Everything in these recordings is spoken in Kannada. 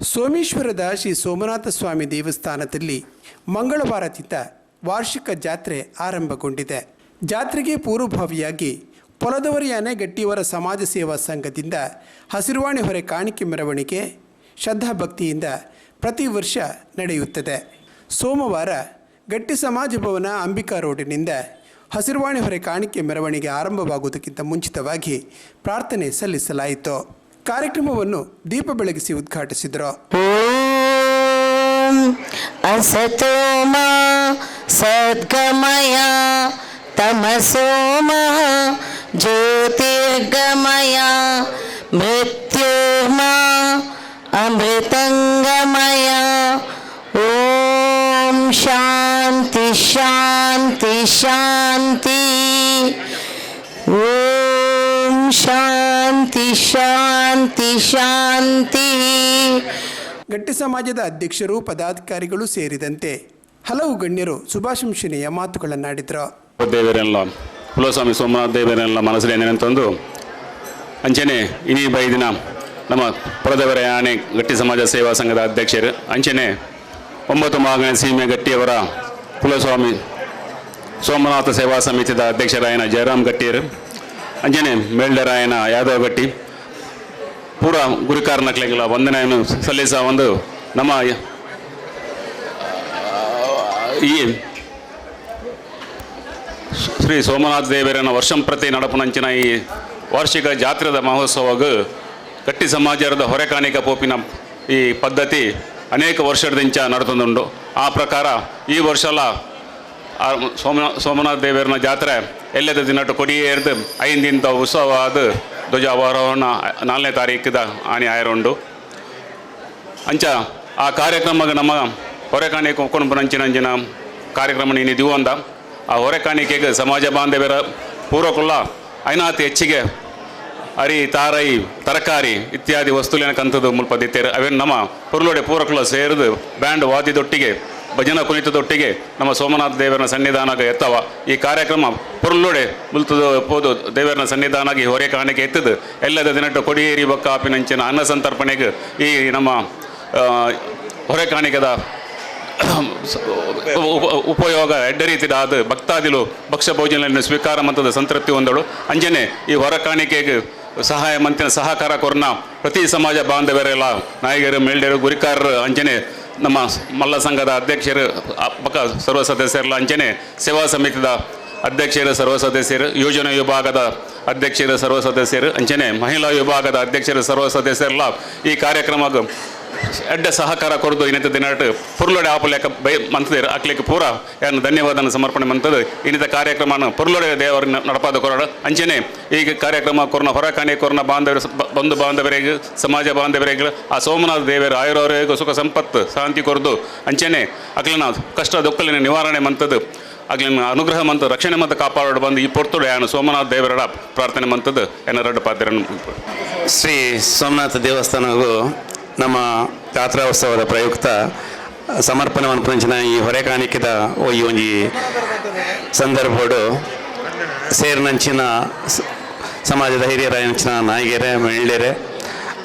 ಸೋಮೇಶ್ವರದ ಶ್ರೀ ಸೋಮನಾಥ ಸ್ವಾಮಿ ದೇವಸ್ಥಾನದಲ್ಲಿ ಮಂಗಳವಾರದಿಂದ ವಾರ್ಷಿಕ ಜಾತ್ರೆ ಆರಂಭಗೊಂಡಿದೆ. ಜಾತ್ರೆಗೆ ಪೂರ್ವಭಾವಿಯಾಗಿ ಪೊಲದವರಿ ಆನೆಗಟ್ಟಿಯವರ ಸಮಾಜ ಸೇವಾ ಸಂಘದಿಂದ ಹಸಿರುವಾಣಿ ಹೊರೆ ಕಾಣಿಕೆ ಮೆರವಣಿಗೆ ಶ್ರದ್ಧಾಭಕ್ತಿಯಿಂದ ಪ್ರತಿ ವರ್ಷ ನಡೆಯುತ್ತದೆ. ಸೋಮವಾರ ಗಟ್ಟಿ ಸಮಾಜ ಭವನ ಅಂಬಿಕಾ ರೋಡಿನಿಂದ ಹಸಿರುವಾಣಿ ಹೊರೆ ಕಾಣಿಕೆ ಮೆರವಣಿಗೆ ಆರಂಭವಾಗುವುದಕ್ಕಿಂತ ಮುಂಚಿತವಾಗಿ ಪ್ರಾರ್ಥನೆ ಸಲ್ಲಿಸಲಾಯಿತು. ಕಾರ್ಯಕ್ರಮವನ್ನು ದೀಪ ಬೆಳಗಿಸಿ ಉದ್ಘಾಟಿಸಿದರು. ಅಸತೋಮ ಸದ್ಗಮಯ ತಮಸೋಮ ಜ್ಯೋತಿರ್ಗಮಯ ಮೃತ್ಯುರ್ಮ ಅಮೃತಂಗಮಯ. ಓಂ ಶಾಂತಿ ಶಾಂತಿ ಶಾಂತಿ. ಓಂ ಶಾಂತಿ ಶಾಂತಿ ಶಾಂತಿ. ಗಟ್ಟಿ ಸಮಾಜದ ಅಧ್ಯಕ್ಷರು, ಪದಾಧಿಕಾರಿಗಳು ಸೇರಿದಂತೆ ಹಲವು ಗಣ್ಯರು ಶುಭಾಶಂಸನೆಯ ಮಾತುಗಳನ್ನಾಡಿದರು. ದೇವರೆಲ್ಲ ಕುಲಸ್ವಾಮಿ ಸೋಮನಾಥ ದೇವರೆಲ್ಲ ಮನಸ್ಸಲ್ಲಿ ಏನೇನಂತಂದು ಅಂಚೆನೆ ಇನಿ ಬೈದಿನ ನಮ್ಮ ಪೊಲದವರ ಆನೆ ಗಟ್ಟಿ ಸಮಾಜ ಸೇವಾ ಸಂಘದ ಅಧ್ಯಕ್ಷರು ಅಂಚೆನೆ 9 ಮಾಗಣ ಸೀಮೆ ಗಟ್ಟಿಯವರ ಕುಲಸ್ವಾಮಿ ಸೋಮನಾಥ ಸೇವಾ ಸಮಿತಿದ ಅಧ್ಯಕ್ಷರಾಯನ ಜಯರಾಮ್ ಗಟ್ಟಿಯರು ಅಂಜನೆ ಮೇಲ್ಡರಾಯನ ಯಾದವ್ ಗಟ್ಟಿ ಪೂರ ಗುರಿಕಾರನಕ್ಲೆಗಳ ವಂದನೆಯನ್ನು ಸಲ್ಲಿಸ ಒಂದು ನಮ್ಮ ಈ ಶ್ರೀ ಸೋಮನಾಥ ದೇವರನ ವರ್ಷಂ ಪ್ರತಿ ನಡಪುನಂಚಿನ ಈ ವಾರ್ಷಿಕ ಜಾತ್ರೆದ ಮಹೋತ್ಸವಗೂ ಗಟ್ಟಿ ಸಮಾಜದ ಹೊರೆಕಾಣಿಕ ಪೋಪಿನ ಈ ಪದ್ಧತಿ ಅನೇಕ ವರ್ಷದಿಂದ ನಡ್ತೊಂದುಂಡು. ಆ ಪ್ರಕಾರ ಈ ವರ್ಷಲ ಸೋಮನಾಥ ದೇವರನ ಜಾತ್ರೆ ಎಲ್ಲದ ದಿನಟ್ಟು ಕೊಡಿಯೇರ್ದು 5 ದಿನದ ಉತ್ಸವ ಅದು ಧ್ವಜಾರೋಹಣ 4ನೇ ತಾರೀಕಿದ ಆನೆ ಆಯರುಂಡು. ಅಂಚ ಆ ಕಾರ್ಯಕ್ರಮ ನಮ್ಮ ಹೊರೆಕಾಣಿಕೆ ಒಕ್ಕೊಂಡು ಬರಂಚಿನಂಚಿನ ಕಾರ್ಯಕ್ರಮ ನೀನು ಇದೀವು ಅಂದ ಆ ಹೊರೆಕಾಣಿಕೆಗೆ ಸಮಾಜ ಬಾಂಧವ್ಯರ ಪೂರ್ವಕುಲ್ಲ ಐನಾತಿ ಹೆಚ್ಚಿಗೆ ಅರಿ ತಾರೈ ತರಕಾರಿ ಇತ್ಯಾದಿ ವಸ್ತುಲಿನ ಕಂತದ್ದು ಮುಲ್ಪದಿತ್ತೇರು ಅವೇನು ನಮ್ಮ ಪುರ್ಲೋಡೆ ಪೂರಕುಲ್ಲ ಸೇರಿದು ಬ್ಯಾಂಡ್ ವಾದ್ಯದೊಟ್ಟಿಗೆ ಭಜನಾ ಕುಣಿತದೊಟ್ಟಿಗೆ ನಮ್ಮ ಸೋಮನಾಥ ದೇವರನ ಸನ್ನಿಧಾನಕ್ಕೆ ಎತ್ತವ ಈ ಕಾರ್ಯಕ್ರಮ ಪುರ್ಲೋಡೆ ಮುಲ್ತದು ಪೋದು ದೇವರನ ಸನ್ನಿಧಾನಕ್ಕೆ ಹೊರೆ ಕಾಣಿಕೆ ಎತ್ತದು ಎಲ್ಲದ ದಿನಟ್ಟು ಕೊಡಿಯೇರಿ ಬಕ್ಕಾಪಿನಂಚಿನ ಅನ್ನ ಸಂತರ್ಪಣೆಗೆ ಈ ನಮ್ಮ ಹೊರೆ ಕಾಣಿಕೆದ ಉಪಯೋಗ ಎಡ್ಡ ರೀತಿದ ಅದು ಭಕ್ತಾದಿಲು ಭಕ್ಷ್ಯ ಭೋಜನ ಸ್ವೀಕಾರ ಮಂತದ ಸಂತೃಪ್ತಿ ಹೊಂದಳು. ಅಂಜನೆ ಈ ಹೊರ ಕಾಣಿಕೆಗೆ ಸಹಾಯ ಮಂತ್ರಿನ ಸಹಕಾರ ಕೊರ್ನ ಪ್ರತಿ ಸಮಾಜ ಬಾಂಧವರೆಲ್ಲ ನಾಯಕರು ಮೇಲ್ಡರು ಗುರಿಕಾರರು ಅಂಜನೆ ನಮ್ಮ ಮಲ್ಲ ಸಂಘದ ಅಧ್ಯಕ್ಷರು ಪಕ್ಕ ಸರ್ವ ಸದಸ್ಯರೆಲ್ಲ ಅಂಚನೆ ಸೇವಾ ಸಮಿತಿದ ಅಧ್ಯಕ್ಷರು ಸರ್ವ ಸದಸ್ಯರು, ಯೋಜನಾ ವಿಭಾಗದ ಅಧ್ಯಕ್ಷರು ಸರ್ವ ಸದಸ್ಯರು ಅಂಚನೆ ಮಹಿಳಾ ವಿಭಾಗದ ಅಧ್ಯಕ್ಷರು ಸರ್ವ ಸದಸ್ಯರೆಲ್ಲ ಈ ಕಾರ್ಯಕ್ರಮಕ್ಕೆ ಎಡ್ಡ ಸಹಕಾರ ಕೊರದು ಇನ್ನಿತ ದಿನಟ್ಟು ಪುರ್ಲೊಡೆ ಆಪಲೇಕ ಬೈ ಮಂತದೇರು ಅಕ್ಲಿಕ್ಕೆ ಪೂರ ಯಾರನ್ನು ಧನ್ಯವಾದನ ಸಮರ್ಪಣೆ ಮಂತದ್ದು ಇನ್ನಿತ ಕಾರ್ಯಕ್ರಮನ ಪುರ್ಲೊಡೆ ದೇವರನ್ನ ನಡಪಾದ ಕೊರೋಡ ಅಂಚನೆ ಈ ಕಾರ್ಯಕ್ರಮ ಕೊರೋನಾ ಹೊರಕಾಣಿ ಕೊರೋನಾ ಬಾಂಧವ್ಯ ಬಂಧು ಬಾಂಧವರಿಗೆ ಸಮಾಜ ಬಾಂಧವರಿಗೆ ಆ ಸೋಮನಾಥ ದೇವರ ಆಯುರ್ವೇಗ ಸುಖ ಸಂಪತ್ತು ಶಾಂತಿ ಕೊರದು ಅಂಚನೆ ಅಕ್ಲಿನ ಕಷ್ಟ ದುಃಖಲಿನ ನಿವಾರಣೆ ಮಂತದ್ದು ಅಗ್ಲಿನ ಅನುಗ್ರಹ ಮಂತ ರಕ್ಷಣೆ ಮತ್ತು ಕಾಪಾಡೋಡು ಬಂದು ಈ ಪೊರ್ತುಡು ಯಾನು ಸೋಮನಾಥ ದೇವರ ಪ್ರಾರ್ಥನೆ ಮಂತದ್ದು ಎನ್ನರಡ್ಡ ಪಾತ್ರನ್ನು ಶ್ರೀ ಸೋಮನಾಥ ದೇವಸ್ಥಾನವು ನಮ್ಮ ಜಾತ್ರೋತ್ಸವದ ಪ್ರಯುಕ್ತ ಸಮರ್ಪಣೆ ಮನ್ಪಂಚಿನ ಈ ಹೊರೆ ಕಾಣಿಕೆದ ಈ ಒಂಜಿ ಸಂದರ್ಭಡು ಸೇರಿನಂಚಿನ ಸಮಾಜದ ಹಿರಿಯರಂಚಿನ ನಾಯಕರೇ ಮಹಿಳೆಯರೇ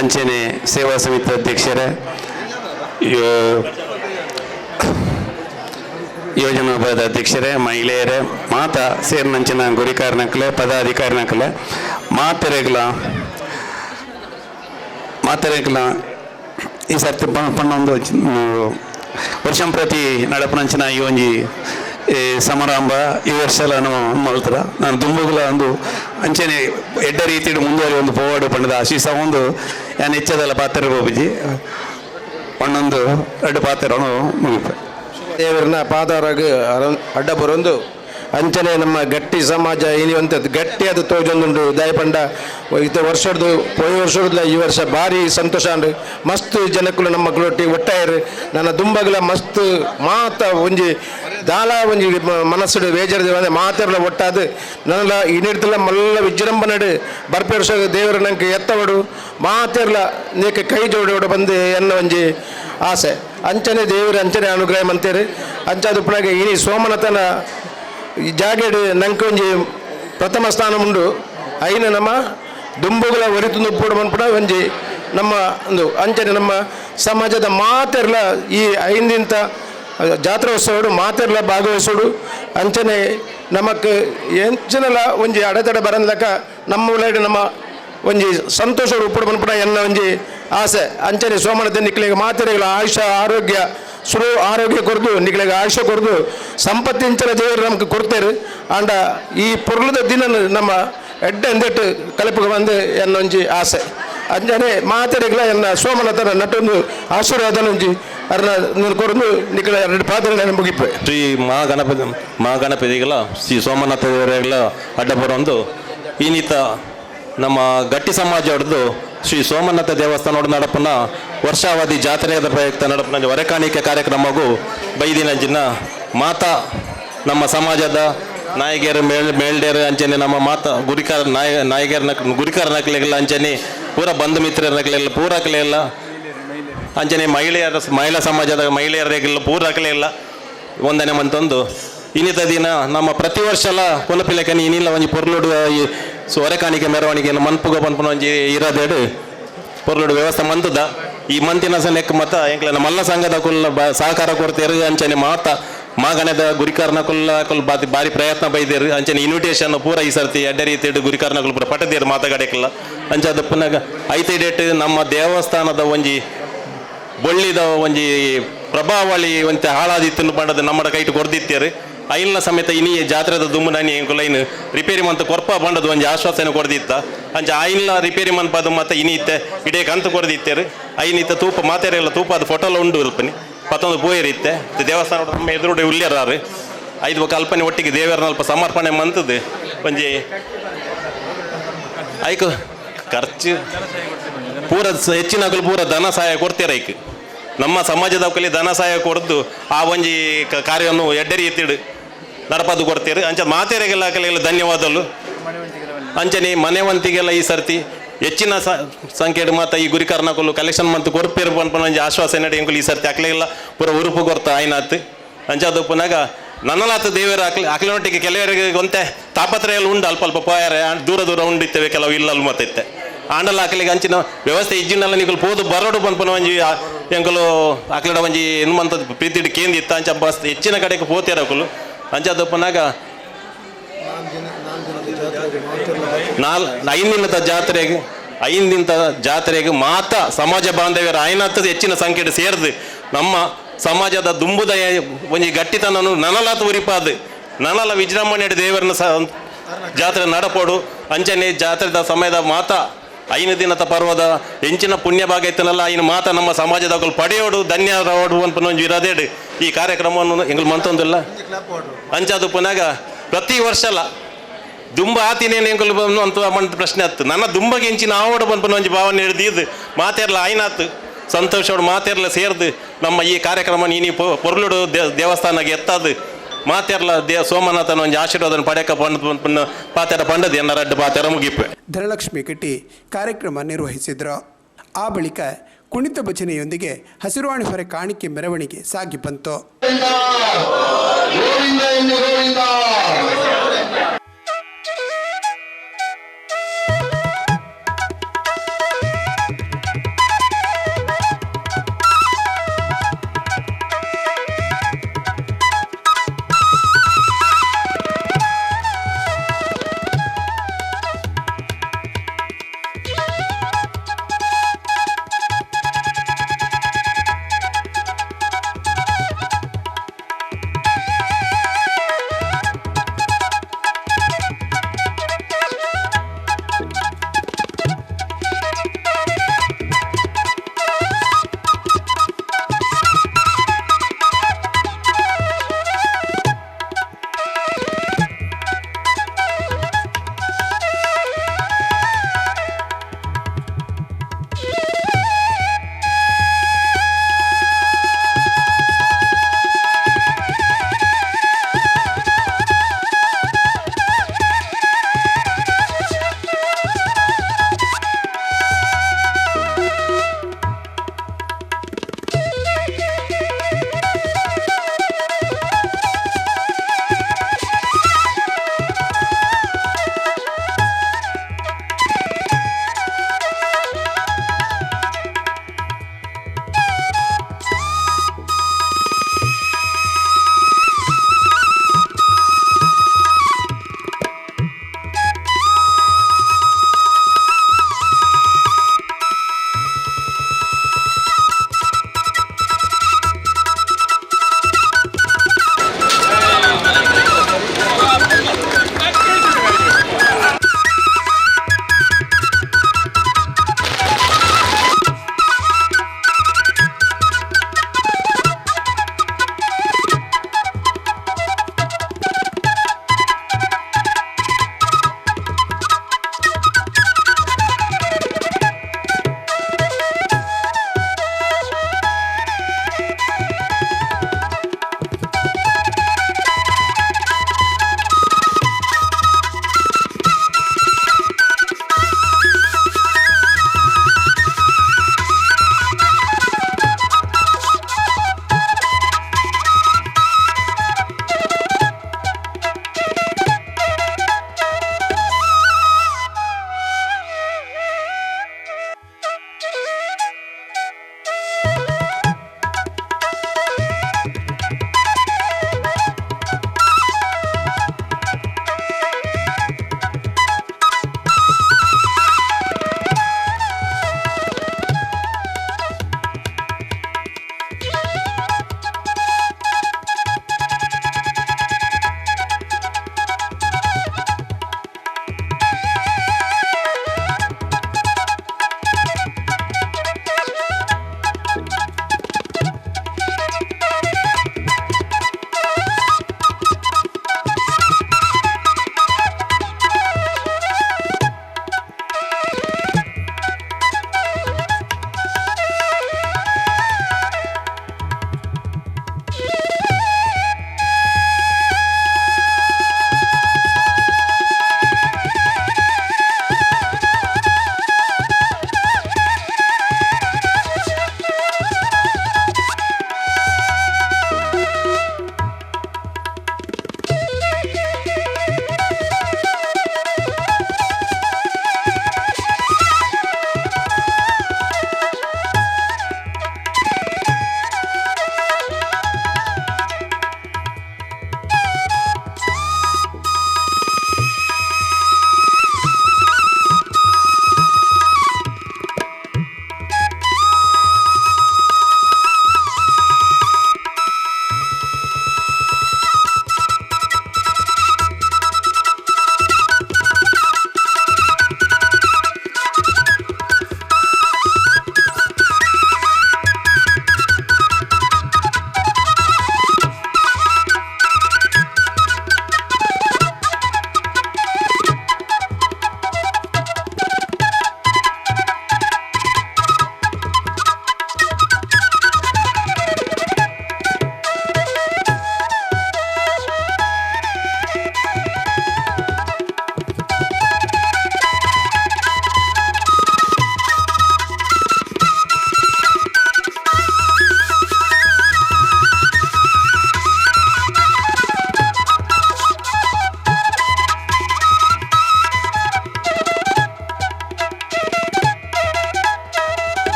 ಅಂಚನೆ ಸೇವಾ ಸಮಿತಿ ಅಧ್ಯಕ್ಷರೇ ಯೋಜನಾ ವಿಭಾಗದ ಅಧ್ಯಕ್ಷರೇ ಮಹಿಳೆಯರೇ ಮಾತಾ ಸೇರಿನಂಚಿನ ಗುರಿಕಾರನಕಲೆ ಪದಾಧಿಕಾರಿನಕಲೆ ಮಾತೆರೆಗ್ಲ ಈ ಸರ್ತಿ ಪಣ್ಣೊಂದು ವರ್ಷಂ ಪ್ರತಿ ನಡಪನಂಚಿನ ಈ ಒಂಜಿ ಸಮಾರಂಭ ಈ ವರ್ಷಲೂ ಮಲ್ತರ ನಾನು ದುಂಬುಗಳ ಒಂದು ಅಂಚನೆ ಎಡ್ಡ ರೀತಿ ಮುಂದುವರಿ ಒಂದು ಪೋವಾಡು ಪಂಡದ ಆಶೀಸ ಒಂದು ನಾನು ಹೆಚ್ಚದಲ್ಲ ಪಾತ್ರ ಹೋಗಿದ್ದಿ ಪಣ್ಣೊಂದು 2 ಪಾತ್ರನು ಮುಗಿಪೆ ದೇವರನ್ನ ಪಾದರಾಗ ಅಡ್ಡ ಬರೊಂದು ಅಂಚನೆ ನಮ್ಮ ಗಟ್ಟಿ ಸಮಾಜ ಇನಿವಂಥದ್ದು ಗಟ್ಟಿ ಅದು ತೋಜೊಂದುಂಡು ದಯಪಂಡ ಇದು ವರ್ಷದ್ದು ಪೋಯ್ ವರ್ಷದ ಈ ವರ್ಷ ಭಾರಿ ಸಂತೋಷ ಅಂಡು ಮಸ್ತ್ ಜನಕ್ಕಳು ನಮ್ಮ ಮಕ್ಕಳೊಟ್ಟಿ ಒಟ್ಟಾಯರು ನನ್ನ ದುಂಬಗಳ ಮಸ್ತ್ ಮಾತ ಒಂಜಿ ದಾಲ ಒಂಜಿ ಮನಸ್ಸು ಬೇಜಾರ ಮಾತೆಲ್ಲ ಒಟ್ಟಾದು ನನ್ನ ಇನ್ನಿಡ್ತಲ್ಲ ಮಲ್ಲ ವಿಜೃಂಭಣೆ ಬರ್ಪೆ ವರ್ಷ ದೇವರ ನಂಗೆ ಎತ್ತವಡು ಮಾತೆಲ್ಲ ನೀಕೆ ಕೈ ಜೋಡಿ ಬಂದು ಎನ್ನ ಒಂಜಿ ಆಸೆ ಅಂಚನೆ ದೇವರು ಅಂಚನೆ ಅನುಗ್ರಹ ಮಂತೇರಿ ಅಂಚಾದ ಉಪ್ಪನಾಗೆ ಇನಿ ಸೋಮನಾಥನ ಈ ಜಾಗೆಡು ನಂಗೆ ಒಂಜಿ ಪ್ರಥಮ ಸ್ಥಾನ ಉಂಡು ಐನ ನಮ್ಮ ದುಂಬುಗಳ ಒರಿತು ನುಪ್ಪುಡು ಮನ್ಪುಡ ಒಂಜಿ ನಮ್ಮ ಒಂದು ಅಂಚನೆ ನಮ್ಮ ಸಮಾಜದ ಮಾತೆರ್ಲ ಈ ಐಂದಿಂತ ಜಾತ್ರಾ ಉತ್ಸವ ಮಾತೆರ್ಲ ಭಾಗವಹಿಸೋಡು ಅಂಚನೆ ನಮಕ್ ಎಂಚಿನಲ ಒಂಜಿ ಅಡೆತಡೆ ಬರಂದ್ಲಕ ನಮ್ಮ ಉಳ್ಳಾಡಿ ನಮ್ಮ ಒಂಜಿ ಸಂತೋಷ ಉಪ್ಪಡು ಬಂದ್ಪಡ ಎನ್ನ ಒಂಜಿ ಆಸೆ ಅಂಚನೆ ಸೋಮನದ ನಿಕ್ಲಿಗೆ ಮಾತೆರೆಗಳ ಆಯುಷ ಆರೋಗ್ಯ ಸುರು ಆರೋಗ್ಯ ಕೊರದು ನಿಕ್ಲಿಗೆ ಆಯುಷ ಕೊರದು ಸಂಪತ್ತಿಂಚಲ ದೇವರು ನಮ್ಗೆ ಕೊಡ್ತೇರು ಆಂಡ ಈ ಪೊರ್ಲದ ದಿನ ನಮ್ಮ ಎಡ್ಡ ಎಂದೆಟ್ಟು ಕಲಪಿಗೆ ಬಂದು ಎನ್ನೊಂಜಿ ಆಸೆ ಅಂಜನೆ ಮಾತೆರೆಗಳ ಎನ್ನ ಸೋಮನತನ ನಟೊಂದು ಆಶೀರ್ವಾದ ಒಂಜಿ ಅರ್ನ ಕೊರದು ನಿಕ್ಲ ಎರಡು ಪಾತ್ರಗಳನ್ನು ಮುಗಿಪೆ ಶ್ರೀ ಮಹಾಗಣಪತಿಗಳ ಶ್ರೀ ಸೋಮನಾಥ ದೇವರುಗಳ ಅಡ್ಡ ಬರೋದು ಈನಿತ ನಮ್ಮ ಗಟ್ಟಿ ಸಮಾಜ ಹೊಡೆದು ಶ್ರೀ ಸೋಮನಾಥ ದೇವಸ್ಥಾನ ನಡಪನ ವರ್ಷಾವಧಿ ಜಾತ್ರೆಯ ಪ್ರಯುಕ್ತ ನಡಪನ ಹೊರೆಕಾಣಿಕೆ ಕಾರ್ಯಕ್ರಮಗೂ ಬೈದಿನಂಜಿನ ಮಾತಾ ನಮ್ಮ ಸಮಾಜದ ನಾಯಕಿಯರು ಮೇಲ್ಡೇರು ಅಂಚನೆ ನಮ್ಮ ಮಾತಾ ಗುರಿಕಾರ ನಾಯಕಿಯರ ಗುರಿಕಾರ ನಕಲೆಲ್ಲ ಅಂಚನೆ ಪೂರ ಬಂಧು ಮಿತ್ರರ ನಕಲೆಲ್ಲ ಪೂರಕಲೆಲ್ಲ ಅಂಚನೆ ಮಹಿಳಾ ಸಮಾಜದ ಮಹಿಳೆಯರಿಗೆಲ್ಲ ಪೂರಕಲೆಲ್ಲ ಒಂದನೇ ಮಂತೊಂದು ಇನ್ನಿತ ದಿನ ನಮ್ಮ ಪ್ರತಿ ವರ್ಷಲ ಕೊನಪಿಲೆಕನಿ ಇನ್ನಿಲ್ಲ ಒಂಜಿ ಪೊರ್ಲುಡು ಈ ಹೊರೆಕಾಣಿಕೆ ಮೆರವಣಿಗೆಯನ್ನು ಮನ್ಪುಗ ಪನ್ಪುನ ಒಂಜಿ ಇರದೇಡು ಪೊರ್ಲುಡು ವ್ಯವಸ್ಥೆ ಮಂತದ ಈ ಮಂತಿನ ಸನೆಕ್ ಮತ್ತ ಎಂಕ್ಲೆನ ಮಲ್ಲ ಸಂಘದ ಕುಲ್ಲ ಸಹಕಾರ ಕೊಡ್ತೇರು ಅಂಚನೆ ಮಾತ ಮಾಗಣದ ಗುರಿಕಾರನ ಕುಲ್ಲ ಬಾರಿ ಪ್ರಯತ್ನ ಬೈದೇರು ಅಂಚನೆ ಇನ್ವಿಟೇಷನ್ ಪೂರ ಈ ಸರ್ತಿ ಎಡ್ಡೆ ರೀತಿ ಗುರಿಕಾರನ ಕುಲ್ ಪೂರ ಪಟ್ಟದೇರು ಮಾತಾಡಕ್ಕಿಲ್ಲ ಅಂಚದ ಪುನಃ ಐತೆ ಡೇಟ್ ನಮ್ಮ ದೇವಸ್ಥಾನದ ಒಂಜಿ ಬೊಳ್ಳಿದ ಒಂಜಿ ಪ್ರಭಾವಳಿ ಒಂತೆ ಹಾಳಾದಿತ್ತು ಪಂಡದ ನಮ್ಮ ಕೈಟ್ ಕೊಡ್ದಿತ್ತೇರು ಐಲ್ನ ಸಮೇತ ಇನಿ ಜಾತ್ರೆದ ದುಮ್ಮು ನಾನಿ ಲೈನ್ ರಿಪೇರಿ ಮಂತ್ ಕೊರ್ಪ ಬಂಡದ ಒಂಜಿ ಆಶ್ವಾಸನೆ ಕೊಡ್ದಿತ್ತ ಅಂಚ ಐನ್ಲ ರಿಪೇರಿ ಮನ್ಪದು ಮತ್ತೆ ಇನಿ ಇತ್ತೆ ಇಡೇ ಕಂತು ಕೊಡ್ದಿತ್ತೇರು ಐನಿತ್ತ ತೂಪ ಮಾತೆರೆಲ್ಲ ತೂಪ ಅದು ಫೋಟೋಲ ಉಂಡು ಅಲ್ಪನಿ ಪತ್ತೊಂದು ಪೋಯರಿತ್ತೆ ದೇವಸ್ಥಾನ ನಮ್ಮ ಎದುರುಡೆ ಉಳ್ಳ್ಯಾರು ಐದು ಕಲ್ಪನೆ ಒಟ್ಟಿಗೆ ದೇವರನ್ನ ಅಲ್ಪ ಸಮರ್ಪಣೆ ಮಂತದ್ದು ಒಂಜಿ ಐಕ್ ಖರ್ಚು ಪೂರ ಹೆಚ್ಚಿನಾಗಲು ಪೂರ ಧನ ಸಹಾಯ ಕೊಡ್ತೀರ ಐಕ್ ನಮ್ಮ ಸಮಾಜದ ಕಲಿ ಧನ ಸಹಾಯ ಕೊಡ್ದು ಆ ಒಂಜಿ ಕಾರ್ಯವನ್ನು ಎಡ್ಡೆ ರೀತಿಡು ನಡಪದು ಕೊಡ್ತೀರಿ ಅಂಚ ಮಾತೆರೆಗೆಲ್ಲ ಕಲೆಗೆಲ್ಲ ಧನ್ಯವಾದಗಳು ಅಂಚನೆ ಮನೆವಂತಿಗೆಲ್ಲ ಈ ಸರ್ತಿ ಹೆಚ್ಚಿನ ಸಂಖ್ಯೆ ಮಾತ್ರ ಈ ಗುರಿಕಾರನಕಲು ಕಲೆಕ್ಷನ್ ಮಂತ್ ಕೊರ್ಪೇರು ಪನ್ಪನ ಆಶ್ವಾಸನೆ ಎಂಕುಲು ಈ ಸರ್ತಿ ಅಕ್ಲೆಲ್ಲ ಪೂರ ಉರುಪು ಕೊರ್ತ ಆಯ್ನಾತ್ ಅಂಚದು ಪುನಗ ನನ್ನಲಾತ ದೇವರ ಅಕ್ಲಿನೊಟ್ಟಿಗೆ ಕೆಲವರಿಗೆ ಗೊಂತೆ ತಾಪತ್ರಯ ಎಲ್ಲ ಉಂಡು ಅಲ್ಪ ಅಲ್ಪ ಪೋಯಾರೆ ದೂರ ದೂರ ಉಂಡಿತ್ತೇವೆ ಕೆಲವು ಇಲ್ಲಲ್ಲಿ ಮತ್ತಿತ್ತೆ ಆಂಡಲ ಅಕ್ಲಿಗೆ ಅಂಚಿನ ವ್ಯವಸ್ಥೆ ಇಜ್ಜಿನಲ್ಲ ನಿಕಲು ಪೋದು ಬರೋಡು ಪನ್ಪನ ಒಂಜಿ ಎಂಕಲು ಅಕ್ಲಡ ಒಂಜಿ ಎನ್ಮಂತ ಪ್ರೀತಿಡ್ ಕೇಂದ್ರ ಇತ್ತ ಅಂಚ ಬಸ್ ಹೆಚ್ಚಿನ ಕಡೆಗೆ ಪೋತಿರಕಲು ಅಂಚದಪ್ಪನಾಗ ಐದಿನ ಜಾತ್ರೆಗೆ ಮಾತ ಸಮಾಜ ಬಾಂಧವ್ಯರ ಐನತ್ತದ ಹೆಚ್ಚಿನ ಸಂಖ್ಯೆ ಸೇರಿದು ನಮ್ಮ ಸಮಾಜದ ದುಂಬುದ ಒಂಜಿ ಗಟ್ಟಿತನನು ನನಲಾತ ಉರಿಪಾದು ನನಲ ವಿಜೃಂಭಣೆ ದೇವರನ್ನ ಜಾತ್ರೆ ನಡಪೋಡು ಅಂಚನೆ ಜಾತ್ರೆದ ಸಮಯದ ಮಾತ ಐನ ದಿನದ ಪರ್ವದ ಹೆಂಚಿನ ಪುಣ್ಯ ಭಾಗ ಇತ್ತನಲ್ಲ ಐನ ಮಾತ ನಮ್ಮ ಸಮಾಜದ ಪಡೆಯೋಡು ಧನ್ಯವಾಡು ಅನ್ಪನೊಂದು ಇರದೇಡು ಈ ಕಾರ್ಯಕ್ರಮವನ್ನು ಎಂಗ್ಳು ಮಂತೊಂದಿಲ್ಲ ಅಂಚದು ಪುನಗ ಪ್ರತಿ ವರ್ಷಲ ದುಂಬ ಆತಿನೇನು ಎಂಕಲು ಅಂತ ಪ್ರಶ್ನೆ ಆಯ್ತು ನನ್ನ ದುಂಬಗೆ ಹೆಂಚಿನ ಆವಡ ಬಂದ್ಪನ ಒಂಜಿ ಭಾವನೆ ಹಿಡಿದಿದ್ದು ಮಾತೆರ್ಲ ಐನಾತು ಸಂತೋಷೋಡು ಮಾತೆರ್ಲ ಸೇರ್ದು ನಮ್ಮ ಈ ಕಾರ್ಯಕ್ರಮ ನೀನು ಪೊರ್ಲುಡು ದೇವಸ್ಥಾನಗೆ ಎತ್ತದು ಮಾತೆರ್ಲ ಸೋಮನಾಥನ ಒಂಜಿ ಆಶೀರ್ವಾದ ಪಡೆಕ ಪಾತೆರ ಪಂಡದು ಎನ್ನ ರಡ್ಡು ಪಾತೆರ ಮುಗಿಪೆ. ಧನಲಕ್ಷ್ಮಿ ಕಟ್ಟಿ ಕಾರ್ಯಕ್ರಮ ನಿರ್ವಹಿಸಿದ್ರು. ಆ ಬಳಿಕ ಕುಣಿತ ಭಜನೆಯೊಂದಿಗೆ ಹಸಿರುವಾಣಿ ಹೊರೆ ಕಾಣಿಕೆ ಮೆರವಣಿಗೆ ಸಾಗಿ ಬಂತು.